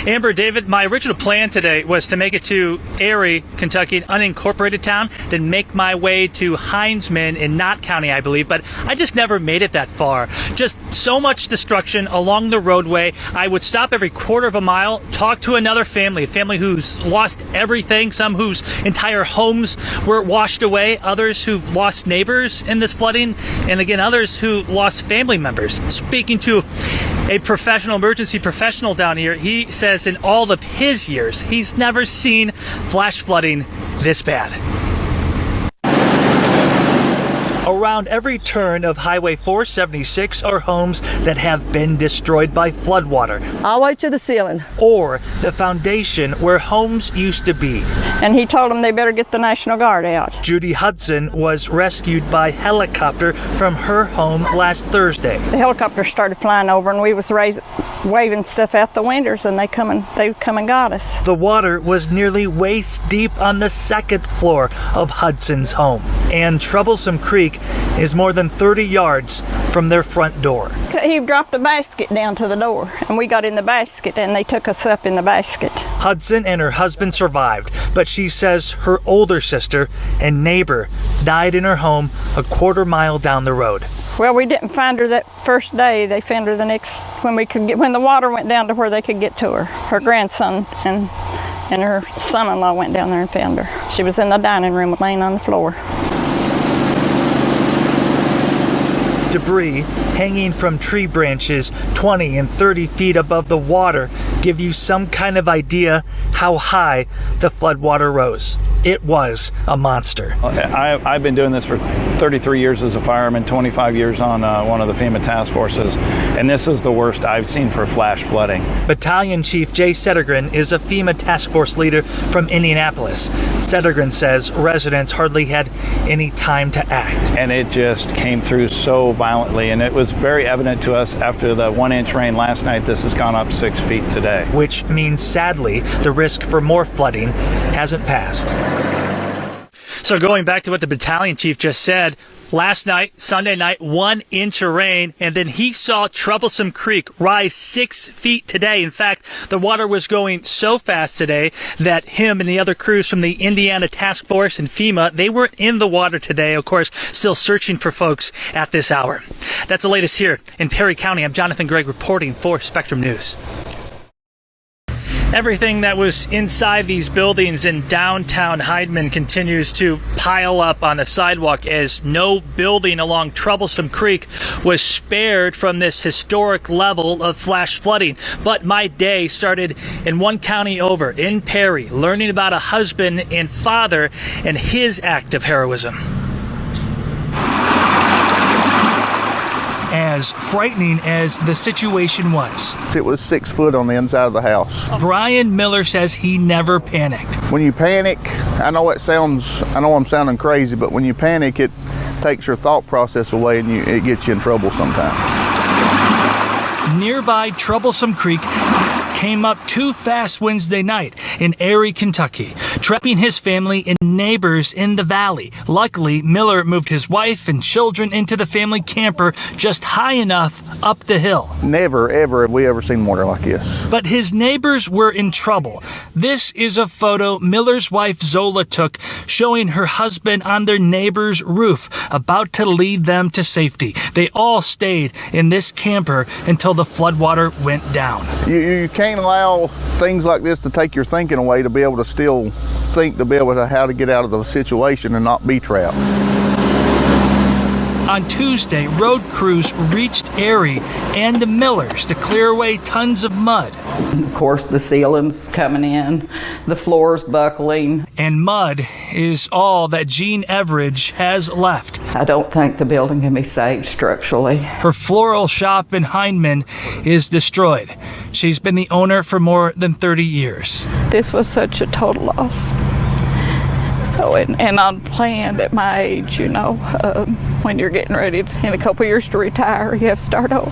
Amber, David, my original plan today was to make it to Erie, Kentucky, an unincorporated town, then make my way to Heinzman in Knott County, I believe, but I just never made it that far. Just so much destruction along the roadway. I would stop every quarter of a mile, talk to another family, a family who's lost everything, some whose entire homes were washed away, others who lost neighbors in this flooding, and again, others who lost family members. Speaking to a emergency professional down here, he says in all of his years, he's never seen flash flooding this bad. Around every turn of Highway 476 are homes that have been destroyed by floodwater. All the way to the ceiling. Or the foundation where homes used to be. And he told them they better get the National Guard out. Judy Hudson was rescued by helicopter from her home last Thursday. The helicopter started flying over and we was waving stuff out the windows and they come and got us. The water was nearly waist deep on the second floor of Hudson's home. And Troublesome Creek is more than 30 yards from their front door. He dropped a basket down to the door and we got in the basket and they took us up in the basket. Hudson and her husband survived, but she says her older sister and neighbor died in her home a quarter mile down the road. Well, we didn't find her that first day. They found her the next, when the water went down to where they could get to her. Her grandson and her son-in-law went down there and found her. She was in the dining room laying on the floor. Debris hanging from tree branches 20 and 30 feet above the water give you some kind of idea how high the floodwater rose. It was a monster. I've been doing this for 33 years as a fireman, 25 years on one of the FEMA task forces, and this is the worst I've seen for flash flooding. Battalion Chief Jay Settergren is a FEMA task force leader from Indianapolis. Settergren says residents hardly had any time to act. And it just came through so violently, and it was very evident to us after the 1-inch rain last night. This has gone up 6 feet today. Which means, sadly, the risk for more flooding hasn't passed. So going back to what the battalion chief just said, last night, Sunday night, 1 inch of rain, and then he saw Troublesome Creek rise 6 feet today. In fact, the water was going so fast today that him and the other crews from the Indiana Task Force and FEMA, they weren't in the water today, of course, still searching for folks at this hour. That's the latest here in Perry County. I'm Jonathon Gregg reporting for Spectrum News. Everything that was inside these buildings in downtown Hindman continues to pile up on the sidewalk as no building along Troublesome Creek was spared from this historic level of flash flooding. But my day started in one county over, in Perry, learning about a husband and father and his act of heroism. As frightening as the situation was, it was 6 foot on the inside of the house. Brian Miller says he never panicked. When you panic, I know I'm sounding crazy, but when you panic, it takes your thought process away and it gets you in trouble sometimes. Nearby Troublesome Creek came up too fast Wednesday night in Erie, Kentucky, trapping his family and neighbors in the valley. Luckily, Miller moved his wife and children into the family camper just high enough up the hill. Never, ever have we ever seen water like this. But his neighbors were in trouble. This is a photo Miller's wife Zola took showing her husband on their neighbor's roof, about to lead them to safety. They all stayed in this camper until the floodwater went down. You can't allow things like this to take your thinking away, to be able to still think, to be able to how to get out of the situation and not be trapped. On Tuesday, road crews reached Erie and the Millers to clear away tons of mud. Of course, the ceiling's coming in, the floor's buckling. And mud is all that Jean Everidge has left. I don't think the building can be saved structurally. Her floral shop in Hindman is destroyed. She's been the owner for more than 30 years. This was such a total loss. So, and unplanned at my age, when you're getting ready in a couple years to retire, you have to start over.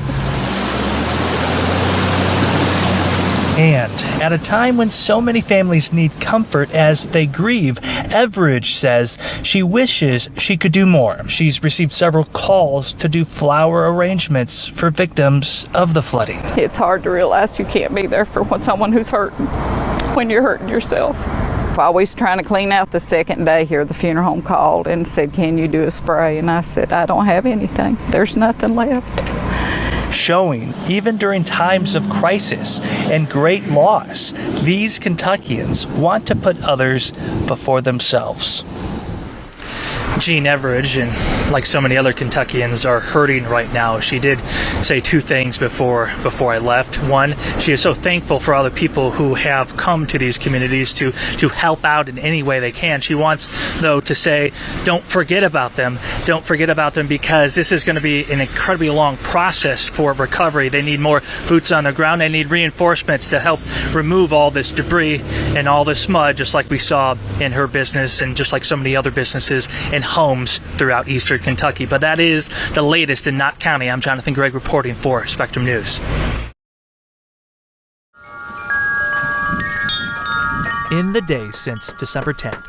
And at a time when so many families need comfort as they grieve, Everidge says she wishes she could do more. She's received several calls to do flower arrangements for victims of the flooding. It's hard to realize you can't be there for someone who's hurting when you're hurting yourself. While we was trying to clean out the second day here, the funeral home called and said, "Can you do a spray?" And I said, "I don't have anything. There's nothing left." Showing, even during times of crisis and great loss, these Kentuckians want to put others before themselves. Jean Everidge, and like so many other Kentuckians, are hurting right now. She did say two things before I left. One, she is so thankful for all the people who have come to these communities to help out in any way they can. She wants, though, to say, don't forget about them. Don't forget about them, because this is going to be an incredibly long process for recovery. They need more boots on the ground. They need reinforcements to help remove all this debris and all this mud, just like we saw in her business and just like so many other businesses and homes throughout eastern Kentucky. But that is the latest in Knott County. I'm Jonathon Gregg reporting for Spectrum News. In the days since December 10th,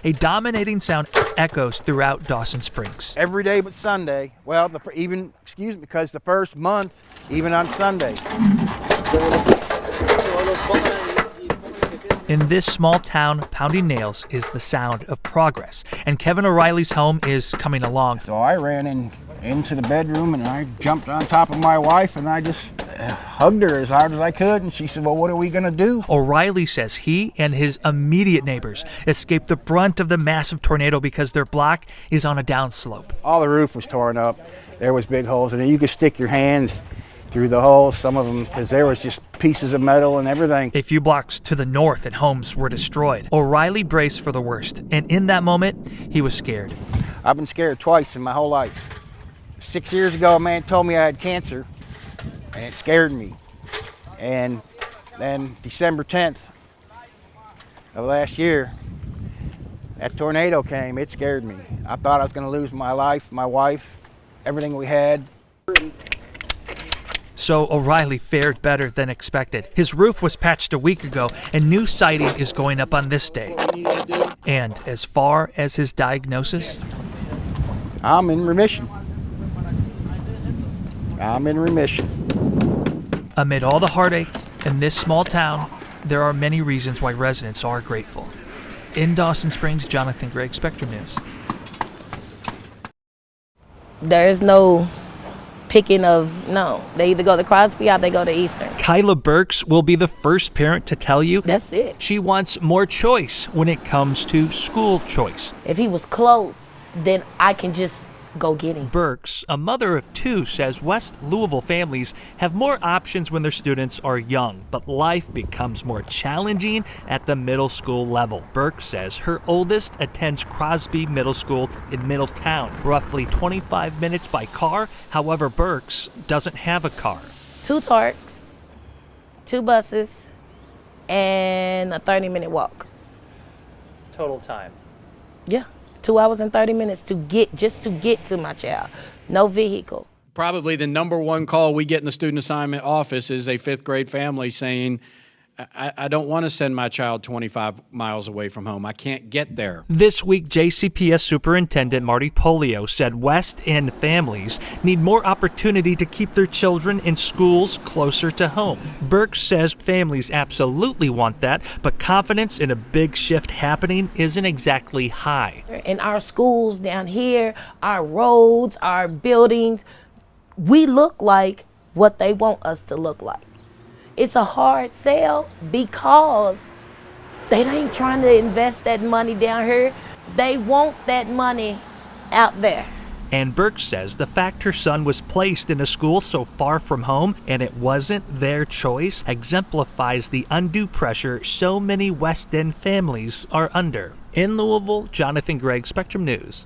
a dominating sound echoes throughout Dawson Springs. Every day but Sunday. Well, because the first month, even on Sunday. In this small town, pounding nails is the sound of progress, and Kevin O'Reilly's home is coming along. So I ran into the bedroom and I jumped on top of my wife and I just hugged her as hard as I could, and she said, "Well, what are we gonna do?" O'Reilly says he and his immediate neighbors escaped the brunt of the massive tornado because their block is on a downslope. All the roof was torn up. There was big holes in it. You could stick your hand through the holes, some of them, because there was just pieces of metal and everything. A few blocks to the north and homes were destroyed. O'Reilly braced for the worst, and in that moment, he was scared. I've been scared twice in my whole life. 6 years ago, a man told me I had cancer, and it scared me. And then December 10th of last year, that tornado came. It scared me. I thought I was going to lose my life, my wife, everything we had. So O'Reilly fared better than expected. His roof was patched a week ago, and new siding is going up on this day. And as far as his diagnosis, I'm in remission. I'm in remission. amid all the heartache in this small town, there are many reasons why residents are grateful. In Dawson Springs, Jonathon Gregg, Spectrum News. There's no picking of, no. They either go to Crosby or they go to Eastern. Kyla Burks will be the first parent to tell you That's it. she wants more choice when it comes to school choice. If he was close, then I can just go get him. Burks, a mother of two, says West Louisville families have more options when their students are young, but life becomes more challenging at the middle school level. Burks says her oldest attends Crosby Middle School in Middletown, roughly 25 minutes by car. However, Burks doesn't have a car. 2 tarts, 2 buses, and a 30-minute walk. Total time. Yeah, 2 hours and 30 minutes to get to my child. No vehicle. Probably the number one call we get in the student assignment office is a 5th grade family saying, I don't want to send my child 25 miles away from home. I can't get there. This week, JCPS Superintendent Marty Polio said West End families need more opportunity to keep their children in schools closer to home. Burks says families absolutely want that, but confidence in a big shift happening isn't exactly high. In our schools down here, our roads, our buildings, we look like what they want us to look like. It's a hard sell because they ain't trying to invest that money down here. They want that money out there. And Burke says the fact her son was placed in a school so far from home and it wasn't their choice exemplifies the undue pressure so many West End families are under. In Louisville, Jonathon Gregg, Spectrum News.